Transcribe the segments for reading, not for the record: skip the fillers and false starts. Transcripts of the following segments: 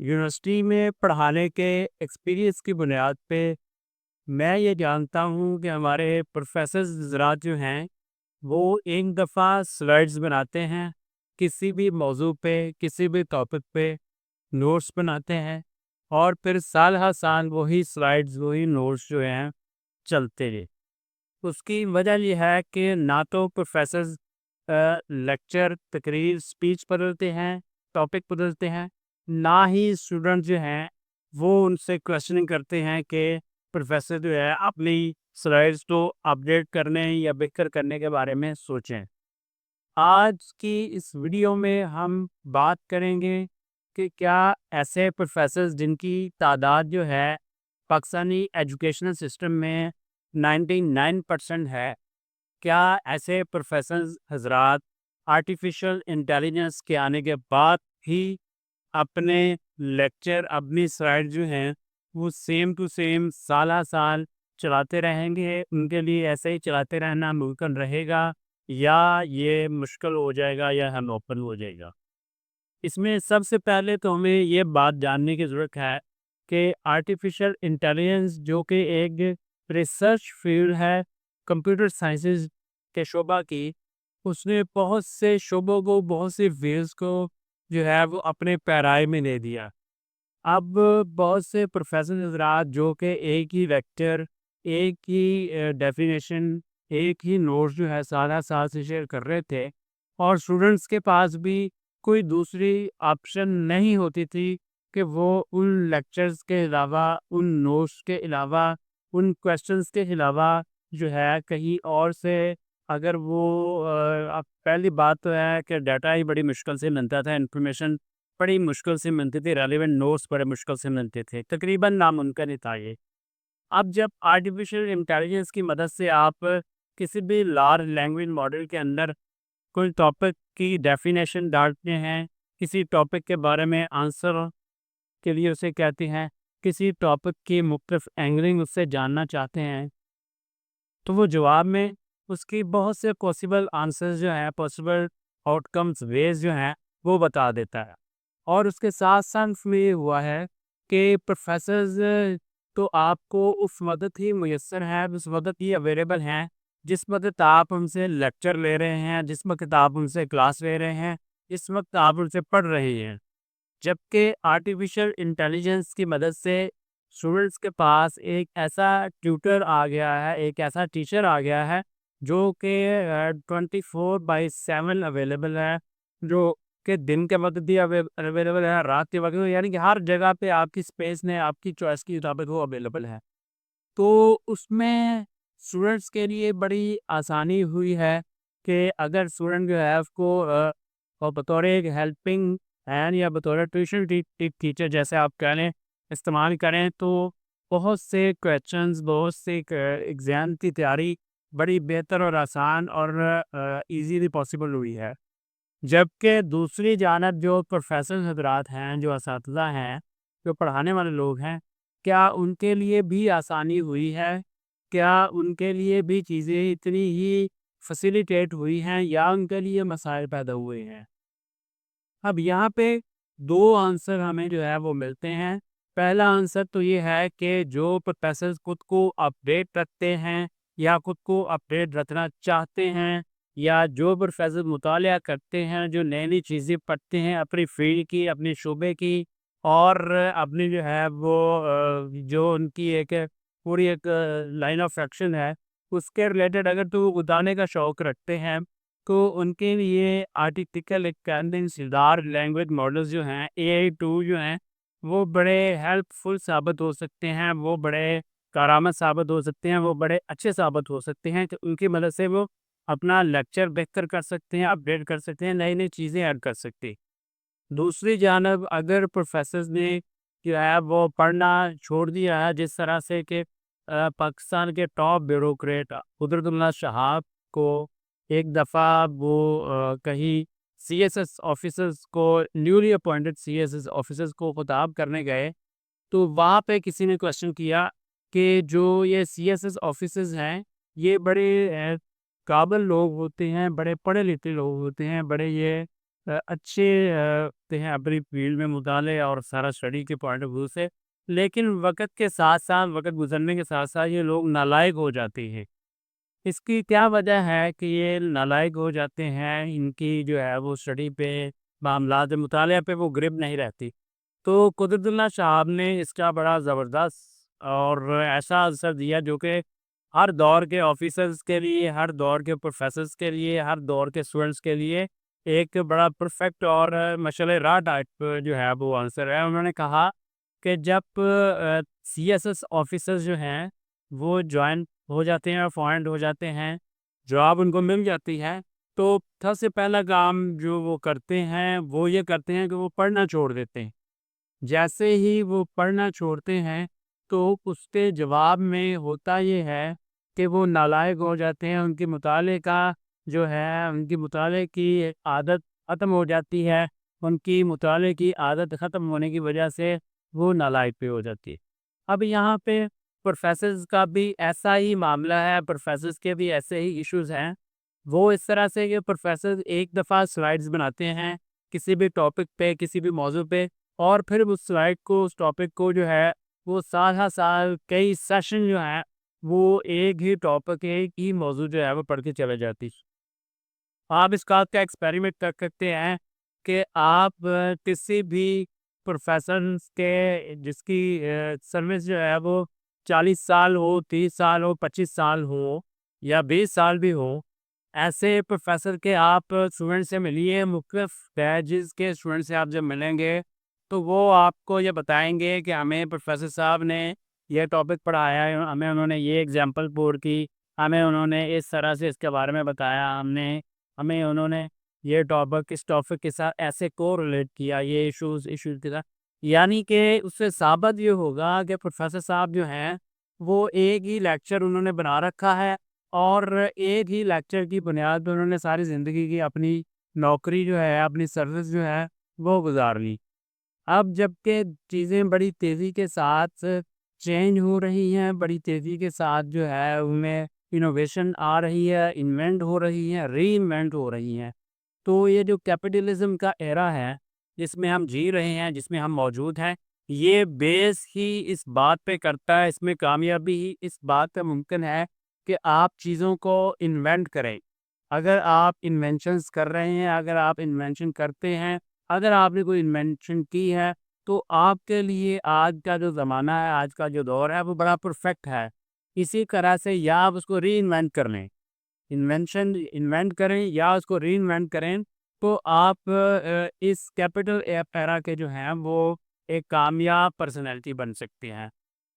University میں پڑھانے کے ایکسپیرئنس کی بنیاد پہ میں یہ جانتا ہوں کہ ہمارے پروفیسرز حضرات جو ہیں وہ ایک دفعہ سلائڈز بناتے ہیں، کسی بھی موضوع پہ، کسی بھی ٹاپک پہ نوٹس بناتے ہیں، اور پھر سال ہر سال وہی سلائڈز وہی نوٹس جو ہیں چلتے رہے۔ اس کی وجہ یہ ہے کہ نہ تو پروفیسرز لیکچر، تقریر، اسپیچ بدلتے ہیں، ٹاپک بدلتے ہیں، نہ ہی اسٹوڈنٹ جو ہیں وہ ان سے کوشچننگ کرتے ہیں کہ پروفیسر جو ہے اپنی سلائڈس کو اپڈیٹ کرنے یا بہتر کرنے کے بارے میں سوچیں۔ آج کی اس ویڈیو میں ہم بات کریں گے کہ کیا ایسے پروفیسرز جن کی تعداد جو ہے پاکستانی ایجوکیشنل سسٹم میں 99% ہے، کیا ایسے پروفیسرز حضرات آرٹیفیشل انٹیلیجنس کے آنے کے بعد ہی اپنے لیکچر، اپنی سلائڈ جو ہیں وہ سیم ٹو سیم سالہ سال چلاتے رہیں گے؟ ان کے لیے ایسے ہی چلاتے رہنا ممکن رہے گا یا یہ مشکل ہو جائے گا یا ہم اوپن ہو جائے گا؟ اس میں سب سے پہلے تو ہمیں یہ بات جاننے کی ضرورت ہے کہ آرٹیفیشل انٹیلیجنس جو کہ ایک ریسرچ فیلڈ ہے کمپیوٹر سائنسز کے شعبہ کی، اس نے بہت سے شعبوں کو، بہت سے فیلڈز کو جو ہے وہ اپنے پیرائی میں لے دیا۔ اب بہت سے پروفیسر حضرات جو کہ ایک ہی ویکٹر، ایک ہی ڈیفینیشن، ایک ہی نوٹس جو ہے سالہ سال سے شیئر کر رہے تھے، اور اسٹوڈنٹس کے پاس بھی کوئی دوسری آپشن نہیں ہوتی تھی کہ وہ ان لیکچرز کے علاوہ، ان نوٹس کے علاوہ، ان کویسچنز کے علاوہ جو ہے کہیں اور سے اگر وہ اب پہلی بات تو ہے کہ ڈیٹا ہی بڑی مشکل سے ملتا تھا، انفارمیشن بڑی مشکل سے ملتی تھی، ریلیونٹ نوٹس بڑے مشکل سے ملتے تھے، تقریباً ناممکن ہی تھا یہ۔ اب جب آرٹیفیشل انٹیلیجنس کی مدد سے آپ کسی بھی لارج لینگویج ماڈل کے اندر کوئی ٹاپک کی ڈیفینیشن ڈالتے ہیں، کسی ٹاپک کے بارے میں آنسر کے لیے اسے کہتے ہیں، کسی ٹاپک کی مختلف اینگلنگ اس سے جاننا چاہتے ہیں، تو وہ جواب میں اس کی بہت سے پاسبل آنسرز جو ہیں، پاسبل آؤٹ کمز، ویز جو ہیں وہ بتا دیتا ہے۔ اور اس کے ساتھ ساتھ میں یہ ہوا ہے کہ پروفیسرز تو آپ کو اس وقت ہی میسر ہیں، اس وقت ہی اویلیبل ہیں جس وقت آپ ان سے لیکچر لے رہے ہیں، جس وقت آپ ان سے کلاس لے رہے ہیں، جس وقت آپ ان سے پڑھ رہے ہیں۔ جبکہ آرٹیفیشل انٹیلیجنس کی مدد سے اسٹوڈنٹس کے پاس ایک ایسا ٹیوٹر آ گیا ہے، ایک ایسا ٹیچر آ گیا ہے جو کہ 24/7 اویلیبل ہے، جو کہ دن کے وقت بھی اویلیبل ہے، رات کے وقت بھی، یعنی کہ ہر جگہ پہ آپ کی اسپیس نے آپ کی چوائس کے مطابق وہ اویلیبل ہے۔ تو اس میں اسٹوڈنٹس کے لیے بڑی آسانی ہوئی ہے کہ اگر اسٹوڈنٹ جو ہے اس کو بطور ایک ہیلپنگ ہینڈ یا بطور ٹیوشن ٹیچر جیسے آپ کہہ لیں استعمال کریں، تو بہت سے کویسچنز، بہت سے ایگزام کی تیاری بڑی بہتر اور آسان اور ایزیلی پاسبل ہوئی ہے۔ جبکہ دوسری جانب جو پروفیسر حضرات ہیں، جو اساتذہ ہیں، جو پڑھانے والے لوگ ہیں، کیا ان کے لیے بھی آسانی ہوئی ہے؟ کیا ان کے لیے بھی چیزیں اتنی ہی فیسیلیٹیٹ ہوئی ہیں یا ان کے لیے مسائل پیدا ہوئے ہیں؟ اب یہاں پہ دو آنسر ہمیں جو ہے وہ ملتے ہیں۔ پہلا آنسر تو یہ ہے کہ جو پروفیسر خود کو اپڈیٹ رکھتے ہیں یا خود کو اپڈیٹ رکھنا چاہتے ہیں، یا جو پروفیسر مطالعہ کرتے ہیں، جو نئی نئی چیزیں پڑھتے ہیں اپنی فیلڈ کی، اپنے شعبے کی، اور اپنی جو ہے وہ جو ان کی ایک پوری ایک لائن آف ایکشن ہے اس کے ریلیٹڈ اگر تو وہ بتانے کا شوق رکھتے ہیں، تو ان کے لیے آرٹیفیشل انٹیلیجنس دار لینگویج ماڈلز جو ہیں، AI ٹول جو ہیں، وہ بڑے ہیلپ فل ثابت ہو سکتے ہیں، وہ بڑے کارآمد ثابت ہو سکتے ہیں، وہ بڑے اچھے ثابت ہو سکتے ہیں کہ ان کی مدد سے وہ اپنا لیکچر بہتر کر سکتے ہیں، اپڈیٹ کر سکتے ہیں، نئی نئی چیزیں ایڈ کر سکتے ہیں۔ دوسری جانب اگر پروفیسرز نے جو ہے وہ پڑھنا چھوڑ دیا ہے، جس طرح سے کہ پاکستان کے ٹاپ بیوروکریٹ قدرت اللہ شہاب کو ایک دفعہ وہ کہیں CSS آفیسرز کو، نیولی اپوائنٹڈ CSS آفیسرز کو خطاب کرنے گئے، تو وہاں پہ کسی نے کوشچن کیا کہ جو یہ CSS آفیسرز ہیں یہ بڑے قابل لوگ ہوتے ہیں، بڑے پڑھے لکھے لوگ ہوتے ہیں، بڑے یہ اچھے ہوتے ہیں اپنی فیلڈ میں مطالعے اور سارا اسٹڈی کے پوائنٹ آف ویو سے، لیکن وقت کے ساتھ ساتھ، وقت گزرنے کے ساتھ ساتھ یہ لوگ نالائق ہو جاتے ہیں۔ اس کی کیا وجہ ہے کہ یہ نالائق ہو جاتے ہیں؟ ان کی جو ہے وہ اسٹڈی پہ، معاملات مطالعہ پہ وہ گرپ نہیں رہتی۔ تو قدرت اللہ صاحب نے اس کا بڑا زبردست اور ایسا اثر دیا جو کہ ہر دور کے آفیسرز کے لیے، ہر دور کے پروفیسرز کے لیے، ہر دور کے اسٹوڈنٹس کے لیے ایک بڑا پرفیکٹ اور مشعل راہ ٹائپ جو ہے وہ آنسر ہے۔ انہوں نے کہا کہ جب سی ایس ایس آفیسرز جو ہیں وہ جوائن ہو جاتے ہیں، اپوائنٹ ہو جاتے ہیں، جاب ان کو مل جاتی ہے، تو سب سے پہلا کام جو وہ کرتے ہیں وہ یہ کرتے ہیں کہ وہ پڑھنا چھوڑ دیتے ہیں۔ جیسے ہی وہ پڑھنا چھوڑتے ہیں تو اس کے جواب میں ہوتا یہ ہے کہ وہ نالائق ہو جاتے ہیں، ان کی مطالعے کا جو ہے، ان کی مطالعے کی عادت ختم ہو جاتی ہے، ان کی مطالعے کی عادت ختم ہونے کی وجہ سے وہ نالائق پہ ہو جاتی ہے۔ اب یہاں پہ پروفیسرز کا بھی ایسا ہی معاملہ ہے، پروفیسرز کے بھی ایسے ہی ایشوز ہیں۔ وہ اس طرح سے کہ پروفیسر ایک دفعہ سلائڈز بناتے ہیں کسی بھی ٹاپک پہ، کسی بھی موضوع پہ، اور پھر اس سلائڈ کو، اس ٹاپک کو جو ہے وہ سال ہر سال کئی سیشن جو ہیں وہ ایک ہی ٹاپک، ایک ہی موضوع جو ہے وہ پڑھ کے چلے جاتی۔ آپ اس بات کا ایکسپیریمنٹ کر سکتے ہیں کہ آپ کسی بھی پروفیسر کے جس کی سروس جو ہے وہ 40 سال ہو، 30 سال ہو، 25 سال ہو یا 20 سال بھی ہو، ایسے پروفیسر کے آپ اسٹوڈنٹ سے ملیے، مختلف بیچز کے اسٹوڈنٹ سے آپ جب ملیں گے تو وہ آپ کو یہ بتائیں گے کہ ہمیں پروفیسر صاحب نے یہ ٹاپک پڑھایا ہے، ہمیں انہوں نے یہ ایگزامپل پور کی، ہمیں انہوں نے اس طرح سے اس کے بارے میں بتایا، ہمیں انہوں نے یہ ٹاپک اس ٹاپک کے ساتھ ایسے کو ریلیٹ کیا، یہ ایشوز کے ساتھ۔ یعنی کہ اس سے ثابت یہ ہوگا کہ پروفیسر صاحب جو ہیں وہ ایک ہی لیکچر انہوں نے بنا رکھا ہے، اور ایک ہی لیکچر کی بنیاد پہ انہوں نے ساری زندگی کی اپنی نوکری جو ہے، اپنی سروس جو ہے وہ گزار لی۔ اب جب کہ چیزیں بڑی تیزی کے ساتھ چینج ہو رہی ہیں، بڑی تیزی کے ساتھ جو ہے ان میں انوویشن آ رہی ہے، انوینٹ ہو رہی ہیں، ری انوینٹ ہو رہی ہیں، تو یہ جو کیپٹلزم کا ایرا ہے جس میں ہم جی رہے ہیں، جس میں ہم موجود ہیں، یہ بیس ہی اس بات پہ کرتا ہے، اس میں کامیابی ہی اس بات پہ ممکن ہے کہ آپ چیزوں کو انوینٹ کریں۔ اگر آپ انوینشنز کر رہے ہیں، اگر آپ انوینشن کرتے ہیں، اگر آپ نے کوئی انوینشن کی ہے، تو آپ کے لیے آج کا جو زمانہ ہے، آج کا جو دور ہے وہ بڑا پرفیکٹ ہے۔ اسی طرح سے یا آپ اس کو ری انوینٹ کر لیں، انوینشن انوینٹ کریں یا اس کو ری انوینٹ کریں، تو آپ اس کیپٹل ایرا کے جو ہیں وہ ایک کامیاب پرسنالٹی بن سکتے ہیں۔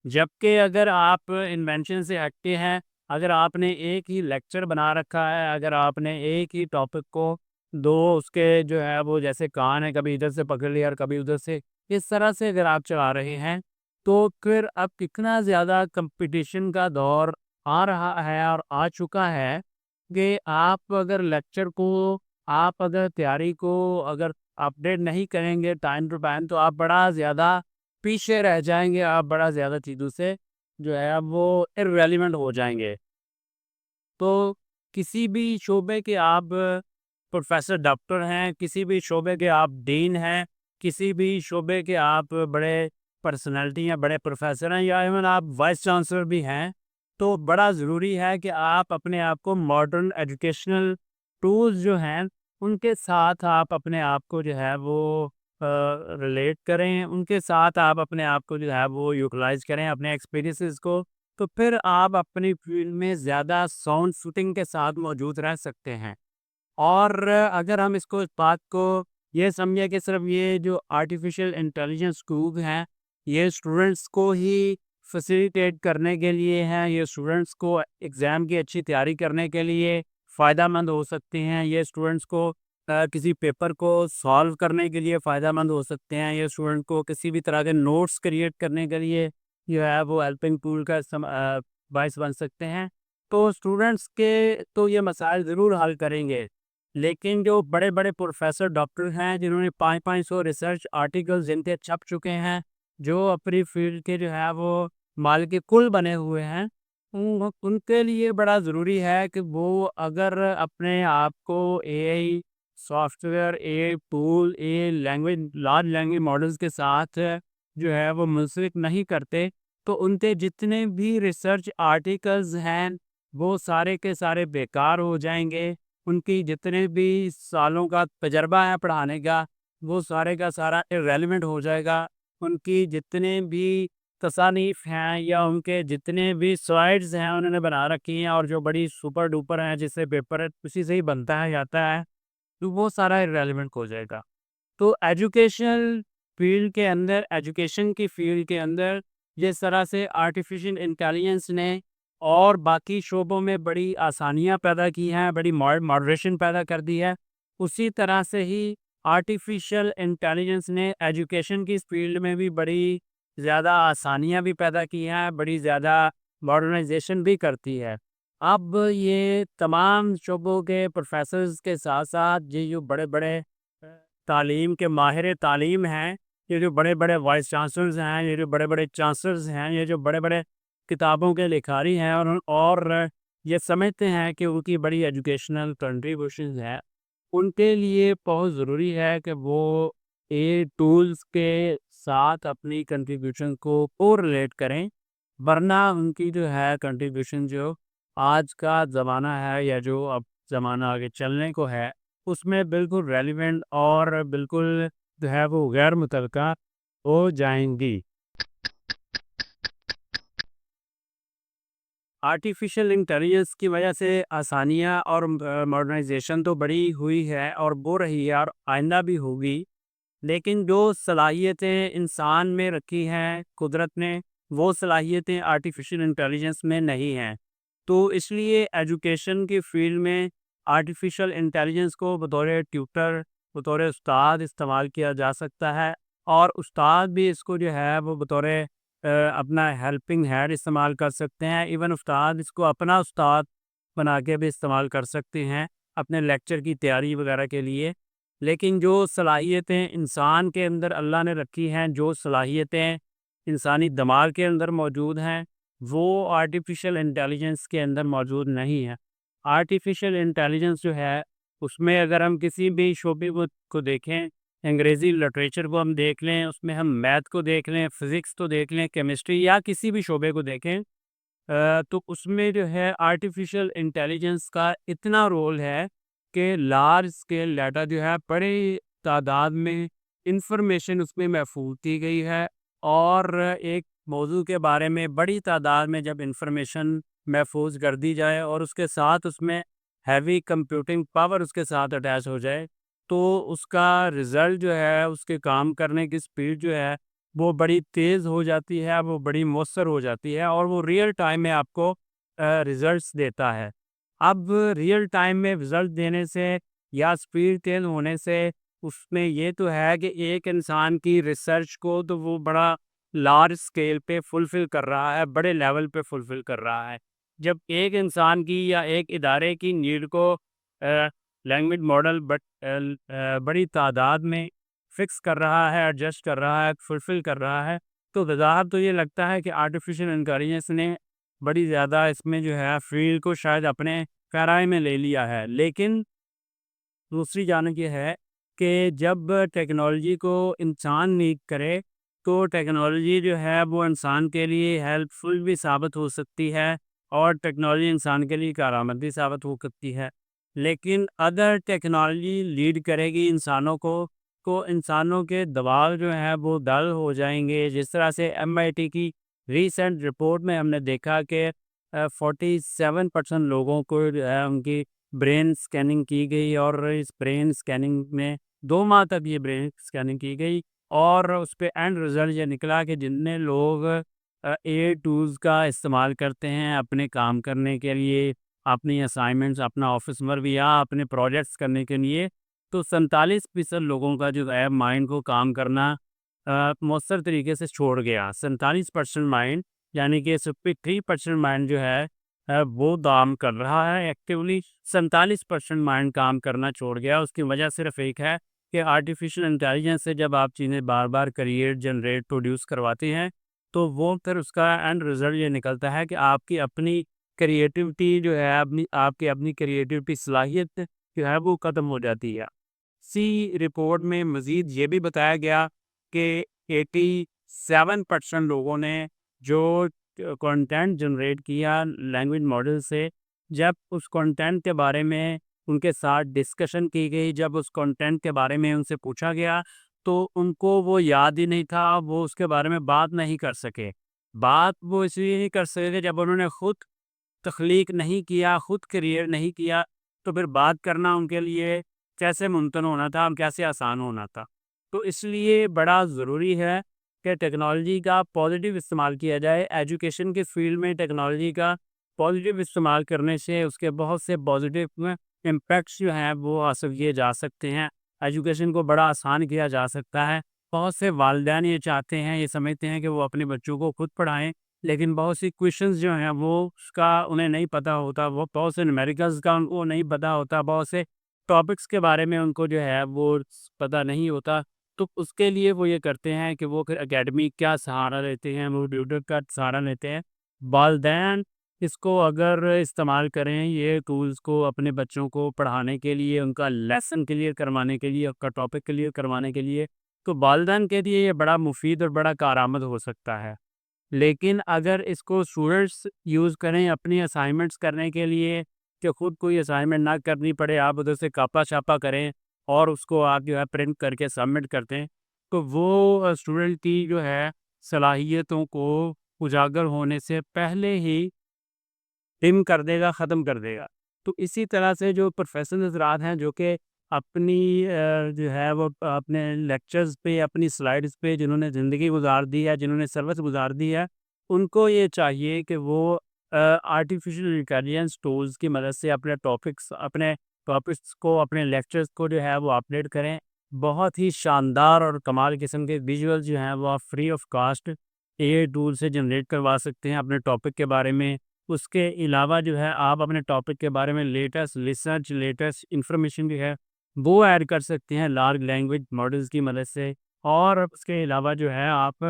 جبکہ اگر آپ انوینشن سے ہٹتے ہیں، اگر آپ نے ایک ہی لیکچر بنا رکھا ہے، اگر آپ نے ایک ہی ٹاپک کو دو اس کے جو ہے وہ جیسے کان ہے، کبھی ادھر سے پکڑ لیا اور کبھی ادھر سے، اس طرح سے اگر آپ چلا رہے ہیں، تو پھر اب کتنا زیادہ کمپٹیشن کا دور آ رہا ہے اور آ چکا ہے کہ آپ اگر لیکچر کو، آپ اگر تیاری کو اگر اپڈیٹ نہیں کریں گے ٹائم ٹو ٹائم، تو آپ بڑا زیادہ پیچھے رہ جائیں گے، آپ بڑا زیادہ چیزوں سے جو ہے وہ ارریلیونٹ ہو جائیں گے۔ تو کسی بھی شعبے کے آپ پروفیسر ڈاکٹر ہیں، کسی بھی شعبے کے آپ ڈین ہیں، کسی بھی شعبے کے آپ بڑے پرسنالٹی ہیں، بڑے پروفیسر ہیں، یا ایون آپ وائس چانسلر بھی ہیں، تو بڑا ضروری ہے کہ آپ اپنے آپ کو ماڈرن ایجوکیشنل ٹولز جو ہیں ان کے ساتھ آپ اپنے آپ کو جو ہے وہ ریلیٹ کریں، ان کے ساتھ آپ اپنے آپ کو جو ہے وہ یوٹیلائز کریں، اپنے ایکسپیرینسز کو، تو پھر آپ اپنی فیلڈ میں زیادہ ساؤنڈ فوٹنگ کے ساتھ موجود رہ سکتے ہیں۔ اور اگر ہم اس بات کو یہ سمجھیں کہ صرف یہ جو آرٹیفیشل انٹیلیجنس ٹولز ہیں یہ اسٹوڈنٹس کو ہی فیسیلیٹیٹ کرنے کے لیے ہیں، یہ اسٹوڈنٹس کو ایگزام کی اچھی تیاری کرنے کے لیے فائدہ مند ہو سکتے ہیں، یہ اسٹوڈنٹس کو کسی پیپر کو سالو کرنے کے لیے فائدہ مند ہو سکتے ہیں، یہ اسٹوڈنٹ کو کسی بھی طرح کے نوٹس کریٹ کرنے کے لیے جو ہے وہ ہیلپنگ ٹول کا باعث بن سکتے ہیں، تو اسٹوڈنٹس کے تو یہ مسائل ضرور حل کریں گے۔ لیکن جو بڑے بڑے پروفیسر ڈاکٹر ہیں جنہوں نے 500 ریسرچ آرٹیکل جن کے چھپ چکے ہیں، جو اپنی فیلڈ کے جو ہے وہ مال کے کل بنے ہوئے ہیں، ان کے لیے بڑا ضروری ہے کہ وہ اگر اپنے آپ کو اے آئی سافٹ ویئر ایک ٹول لارج لینگویج ماڈلز کے ساتھ جو ہے وہ منسلک نہیں کرتے، تو ان کے جتنے بھی ریسرچ آرٹیکلز ہیں وہ سارے کے سارے بیکار ہو جائیں گے. ان کی جتنے بھی سالوں کا تجربہ ہے پڑھانے کا وہ سارے کا سارا ریلیونٹ ہو جائے گا. ان کی جتنے بھی تصانیف ہیں یا ان کے جتنے بھی سلائڈز ہیں انہوں نے بنا رکھی ہیں اور جو بڑی سپر ڈوپر ہیں جس سے پیپر اسی سے ہی بنتا ہے جاتا ہے، تو وہ سارا ریلیونٹ ہو جائے گا. تو ایجوکیشن کی فیلڈ کے اندر جس طرح سے آرٹیفیشل انٹیلیجنس نے اور باقی شعبوں میں بڑی آسانیاں پیدا کی ہیں، بڑی ماڈریشن پیدا کر دی ہے، اسی طرح سے ہی آرٹیفیشل انٹیلیجنس نے ایجوکیشن کی فیلڈ میں بھی بڑی زیادہ آسانیاں بھی پیدا کی ہیں، بڑی زیادہ ماڈرنائزیشن بھی کرتی ہے. اب یہ تمام شعبوں کے پروفیسرز کے ساتھ ساتھ یہ جو بڑے بڑے تعلیم کے ماہر تعلیم ہیں، یہ جو بڑے بڑے وائس چانسلرز ہیں، یہ جو بڑے بڑے چانسلرز ہیں، یہ جو بڑے بڑے کتابوں کے لکھاری ہیں اور یہ سمجھتے ہیں کہ ان کی بڑی ایجوکیشنل کنٹریبیوشنز ہیں، ان کے لیے بہت ضروری ہے کہ وہ اے ٹولز کے ساتھ اپنی کنٹریبیوشن کو ریلیٹ کریں، ورنہ ان کی جو ہے کنٹریبیوشن جو آج کا زمانہ ہے یا جو اب زمانہ آگے چلنے کو ہے اس میں بالکل ریلیونٹ اور بالکل جو ہے وہ غیر متعلقہ ہو جائیں گی. آرٹیفیشل انٹیلیجنس کی وجہ سے آسانیاں اور ماڈرنائزیشن تو بڑی ہوئی ہے اور ہو رہی ہے اور آئندہ بھی ہوگی، لیکن جو صلاحیتیں انسان میں رکھی ہیں قدرت نے، وہ صلاحیتیں آرٹیفیشل انٹیلیجنس میں نہیں ہیں. تو اس لیے ایجوکیشن کی فیلڈ میں آرٹیفیشل انٹیلیجنس کو بطور ٹیوٹر، بطور استاد استعمال کیا جا سکتا ہے، اور استاد بھی اس کو جو ہے وہ بطور اپنا ہیلپنگ ہینڈ استعمال کر سکتے ہیں. ایون استاد اس کو اپنا استاد بنا کے بھی استعمال کر سکتے ہیں اپنے لیکچر کی تیاری وغیرہ کے لیے. لیکن جو صلاحیتیں انسان کے اندر اللہ نے رکھی ہیں، جو صلاحیتیں انسانی دماغ کے اندر موجود ہیں، وہ آرٹیفیشل انٹیلیجنس کے اندر موجود نہیں ہے. آرٹیفیشل انٹیلیجنس جو ہے اس میں اگر ہم کسی بھی شعبے کو دیکھیں، انگریزی لٹریچر کو ہم دیکھ لیں، اس میں ہم میتھ کو دیکھ لیں، فزکس کو دیکھ لیں، کیمسٹری یا کسی بھی شعبے کو دیکھیں، تو اس میں جو ہے آرٹیفیشل انٹیلیجنس کا اتنا رول ہے کہ لارج اسکیل ڈیٹا جو ہے بڑی تعداد میں انفارمیشن اس میں محفوظ کی گئی ہے، اور ایک موضوع کے بارے میں بڑی تعداد میں جب انفارمیشن محفوظ کر دی جائے اور اس کے ساتھ اس میں ہیوی کمپیوٹنگ پاور اس کے ساتھ اٹیچ ہو جائے، تو اس کا رزلٹ جو ہے، اس کے کام کرنے کی سپیڈ جو ہے وہ بڑی تیز ہو جاتی ہے، وہ بڑی مؤثر ہو جاتی ہے، اور وہ ریئل ٹائم میں آپ کو ریزلٹس دیتا ہے. اب ریئل ٹائم میں رزلٹ دینے سے یا سپیڈ تیز ہونے سے اس میں یہ تو ہے کہ ایک انسان کی ریسرچ کو تو وہ بڑا لارج اسکیل پہ فلفل کر رہا ہے، بڑے لیول پہ فلفل کر رہا ہے. جب ایک انسان کی یا ایک ادارے کی نیڈ کو لینگویج ماڈل بڑی تعداد میں فکس کر رہا ہے، ایڈجسٹ کر رہا ہے، فلفل کر رہا ہے، تو وضاحت تو یہ لگتا ہے کہ آرٹیفیشل انٹیلیجنس نے بڑی زیادہ اس میں جو ہے فیلڈ کو شاید اپنے پیرائے میں لے لیا ہے. لیکن دوسری جانب یہ ہے کہ جب ٹیکنالوجی کو انسان نیڈ کرے تو ٹیکنالوجی جو ہے وہ انسان کے لیے ہیلپ فل بھی ثابت ہو سکتی ہے، اور ٹیکنالوجی انسان کے لیے کارآمد بھی ثابت ہو سکتی ہے. لیکن اگر ٹیکنالوجی لیڈ کرے گی انسانوں کو انسانوں کے دباؤ جو ہے وہ ڈل ہو جائیں گے. جس طرح سے MIT کی ریسنٹ رپورٹ میں ہم نے دیکھا کہ 47% لوگوں کو جو ہے ان کی برین اسکیننگ کی گئی، اور اس برین اسکیننگ میں 2 ماہ تک یہ برین اسکیننگ کی گئی، اور اس پہ اینڈ رزلٹ یہ نکلا کہ جتنے لوگ اے ٹولز کا استعمال کرتے ہیں اپنے کام کرنے کے لیے، اپنی اسائنمنٹس، اپنا آفس ورک یا اپنے پروجیکٹس کرنے کے لیے، تو 47% لوگوں کا جو ہے مائنڈ کو کام کرنا مؤثر طریقے سے چھوڑ گیا. 47% مائنڈ، یعنی کہ 53% مائنڈ جو ہے وہ کام کر رہا ہے ایکٹیولی، 47% مائنڈ کام کرنا چھوڑ گیا. اس کی وجہ صرف ایک ہے کہ آرٹیفیشل انٹیلیجنس سے جب آپ چیزیں بار بار کریٹ، جنریٹ، پروڈیوس کرواتے ہیں تو وہ پھر اس کا اینڈ رزلٹ یہ نکلتا ہے کہ آپ کی اپنی کریٹیوٹی جو ہے، آپ کی اپنی کریٹیوٹی صلاحیت جو ہے وہ ختم ہو جاتی ہے. اسی رپورٹ میں مزید یہ بھی بتایا گیا کہ 87% لوگوں نے جو کنٹینٹ جنریٹ کیا لینگویج ماڈل سے، جب اس کنٹینٹ کے بارے میں ان کے ساتھ ڈسکشن کی گئی، جب اس کنٹینٹ کے بارے میں ان سے پوچھا گیا تو ان کو وہ یاد ہی نہیں تھا، وہ اس کے بارے میں بات نہیں کر سکے۔ بات وہ اس لیے نہیں کر سکے کہ جب انہوں نے خود تخلیق نہیں کیا، خود کریئر نہیں کیا، تو پھر بات کرنا ان کے لیے کیسے ممکن ہونا تھا، کیسے آسان ہونا تھا۔ تو اس لیے بڑا ضروری ہے کہ ٹیکنالوجی کا پازیٹیو استعمال کیا جائے۔ ایجوکیشن کے فیلڈ میں ٹیکنالوجی کا پازیٹیو استعمال کرنے سے اس کے بہت سے پازیٹیو امپیکٹس جو ہیں وہ حاصل کیے جا سکتے ہیں۔ ایجوکیشن کو بڑا آسان کیا جا سکتا ہے۔ بہت سے والدین یہ چاہتے ہیں، یہ سمجھتے ہیں کہ وہ اپنے بچوں کو خود پڑھائیں، لیکن بہت سی کویشچنز جو ہیں وہ اس کا انہیں نہیں پتہ ہوتا، وہ بہت سے نومیریکلز کا ان کو نہیں پتہ ہوتا، بہت سے ٹاپکس کے بارے میں ان کو جو ہے وہ پتہ نہیں ہوتا۔ تو اس کے لیے وہ یہ کرتے ہیں کہ وہ پھر اکیڈمی کا سہارا لیتے ہیں، وہ ٹیوٹر کا سہارا لیتے ہیں۔ والدین اس کو اگر استعمال کریں، یہ ٹولز کو اپنے بچوں کو پڑھانے کے لیے، ان کا لیسن کلیئر کروانے کے لیے، ان کا ٹاپک کلیئر کروانے کے لیے، تو والدین کے لیے یہ بڑا مفید اور بڑا کارآمد ہو سکتا ہے۔ لیکن اگر اس کو اسٹوڈنٹس یوز کریں اپنی اسائنمنٹس کرنے کے لیے، کہ خود کوئی اسائنمنٹ نہ کرنی پڑے، آپ ادھر سے کاپا چھاپا کریں اور اس کو آپ جو ہے پرنٹ کر کے سبمٹ کرتے ہیں، تو وہ اسٹوڈنٹ کی جو ہے صلاحیتوں کو اجاگر ہونے سے پہلے ہی ڈم کر دے گا، ختم کر دے گا۔ تو اسی طرح سے جو پروفیسر حضرات ہیں جو کہ اپنی جو ہے وہ اپنے لیکچرز پہ، اپنی سلائڈز پہ جنہوں نے زندگی گزار دی ہے، جنہوں نے سروس گزار دی ہے، ان کو یہ چاہیے کہ وہ آرٹیفیشل انٹیلیجنس ٹولز کی مدد سے اپنے ٹاپکس کو، اپنے لیکچرز کو جو ہے وہ اپڈیٹ کریں۔ بہت ہی شاندار اور کمال قسم کے ویژول جو ہیں وہ آپ فری آف کاسٹ اے آئی ٹول سے جنریٹ کروا سکتے ہیں اپنے ٹاپک کے بارے میں۔ اس کے علاوہ جو ہے آپ اپنے ٹاپک کے بارے میں لیٹسٹ ریسرچ، لیٹسٹ انفارمیشن جو ہے وہ ایڈ کر سکتے ہیں لارج لینگویج ماڈلز کی مدد سے۔ اور اس کے علاوہ جو ہے آپ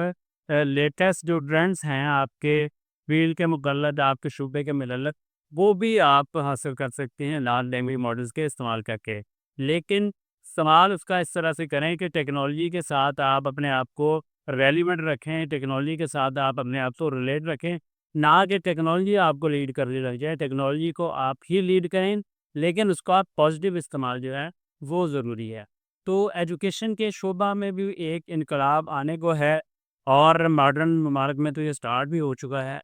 لیٹسٹ جو ٹرینڈس ہیں آپ کے فیلڈ کے متعلق، آپ کے شعبے کے متعلق، وہ بھی آپ حاصل کر سکتے ہیں لارج لینگویج ماڈلز کے استعمال کر کے۔ لیکن استعمال اس کا اس طرح سے کریں کہ ٹیکنالوجی کے ساتھ آپ اپنے آپ کو ریلیونٹ رکھیں، ٹیکنالوجی کے ساتھ آپ اپنے آپ کو ریلیٹ رکھیں، نہ کہ ٹیکنالوجی آپ کو لیڈ کرنے لگ جائے۔ ٹیکنالوجی کو آپ ہی لیڈ کریں، لیکن اس کا پازیٹیو استعمال جو ہے وہ ضروری ہے۔ تو ایجوکیشن کے شعبہ میں بھی ایک انقلاب آنے کو ہے، اور ماڈرن ممالک میں تو یہ سٹارٹ بھی ہو چکا ہے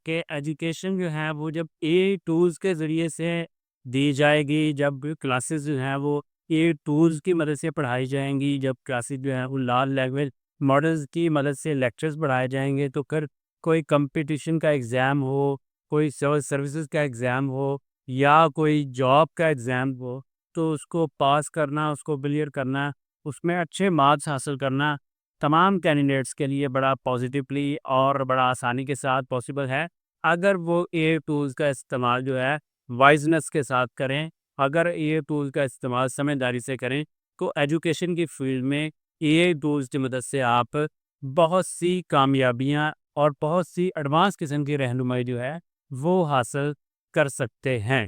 کہ ایجوکیشن جو ہے وہ جب اے ٹولز کے ذریعے سے دی جائے گی، جب کلاسز جو ہیں وہ اے ٹولز کی مدد سے پڑھائی جائیں گی، جب کلاسز جو ہیں وہ لارج لینگویج ماڈلز کی مدد سے لیکچرز پڑھائے جائیں گے، تو پھر کوئی کمپٹیشن کا ایگزام ہو، کوئی سول سروسز کا ایگزام ہو، یا کوئی جاب کا ایگزام ہو، تو اس کو پاس کرنا، اس کو کلیئر کرنا، اس میں اچھے مارکس حاصل کرنا تمام کینڈیڈیٹس کے لیے بڑا پازیٹیولی اور بڑا آسانی کے ساتھ پاسبل ہے، اگر وہ اے ٹولز کا استعمال جو ہے وائزنس کے ساتھ کریں۔ اگر اے ٹولز کا استعمال سمجھداری سے کریں تو ایجوکیشن کی فیلڈ میں اے ٹولز کی مدد سے آپ بہت سی کامیابیاں اور بہت سی ایڈوانس قسم کی رہنمائی جو ہے وہ حاصل کر سکتے ہیں۔